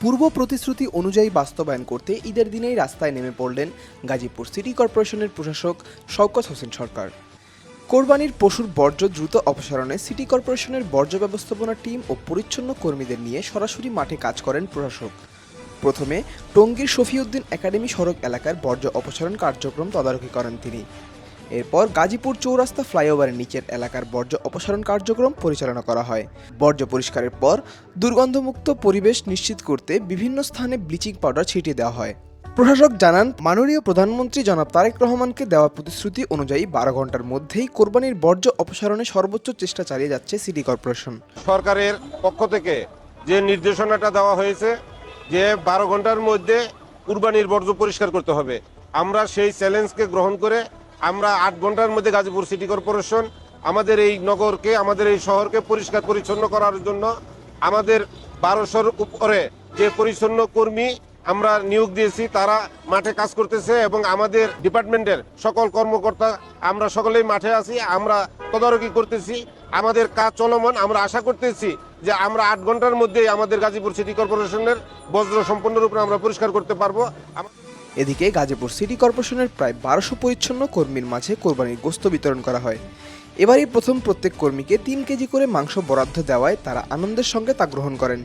পূর্ব প্রতিশ্রুতি অনুযায়ী বাস্তবায়ন করতে ঈদের দিনেই রাস্তায় নেমে পড়লেন গাজীপুর সিটি কর্পোরেশনের প্রশাসক শওকত হোসেন সরকার। কোরবানির পশুর বর্জ্য দ্রুত অপসারণে সিটি কর্পোরেশনের বর্জ্য ব্যবস্থাপনা টিম ও পরিচ্ছন্ন কর্মীদের নিয়ে সরাসরি মাঠে কাজ করেন প্রশাসক। প্রথমে টঙ্গীর শফিউদ্দিন একাডেমি সড়ক এলাকার বর্জ্য অপসারণ কার্যক্রম তদারকি করেন তিনি। এরপর গাজীপুর চৌরাস্তা ফ্লাইওভারের নিচের এলাকার বর্জ্য অপসারণ কার্যক্রম পরিচালনা করা হয়। বর্জ্য পরিষ্কারের পর দুর্গন্ধমুক্ত পরিবেশ নিশ্চিত করতে বিভিন্ন স্থানে ব্লিচিং পাউডার ছিটিয়ে দেওয়া হয়। প্রশাসক জানান, মাননীয় প্রধানমন্ত্রী জনাব তারেক রহমানকে দেওয়া প্রতিশ্রুতি অনুযায়ী 12 ঘন্টার মধ্যেই কোরবানির বর্জ্য অপসারণে সর্বোচ্চ চেষ্টা চালিয়ে যাচ্ছে সিটি কর্পোরেশন। সরকারের পক্ষ থেকে যে নির্দেশনাটা দেওয়া হয়েছে যে 12 ঘন্টার মধ্যে কুরবানির বর্জ্য পরিষ্কার করতে হবে, আমরা সেই চ্যালেঞ্জকে গ্রহণ করে আমরা 8 ঘন্টার মধ্যে গাজীপুর সিটি কর্পোরেশন আমাদের এই নগরকে, আমাদের এই শহরকে পরিষ্কার পরিচ্ছন্ন করার জন্য আমাদের 1200-র উপরে যে পরিচ্ছন্ন কর্মী আমরা নিয়োগ দিয়েছি, তারা মাঠে কাজ করতেছে এবং আমাদের ডিপার্টমেন্টের সকল কর্মকর্তা আমরা সকলেই মাঠে আছি, আমরা তদারকি করতেছি, আমাদের কাজ চলমান। আমরা আশা করতেছি যে আমরা 8 ঘন্টার মধ্যেই আমাদের গাজীপুর সিটি কর্পোরেশনের বজ্র সম্পূর্ণরূপে আমরা পরিষ্কার করতে পারবো। এদিকে গাজীপুর সিটি কর্পোরেশনের প্রায় 1200 পরিচ্ছন্ন কর্মীর মাঝে কোরবানির গোশত বিতরণ করা হয়। এবারই প্রথম প্রত্যেক কর্মীকে 3 কেজি করে মাংস বরাদ্দ দেওয়ায় তারা আনন্দের সঙ্গে তা গ্রহণ করেন।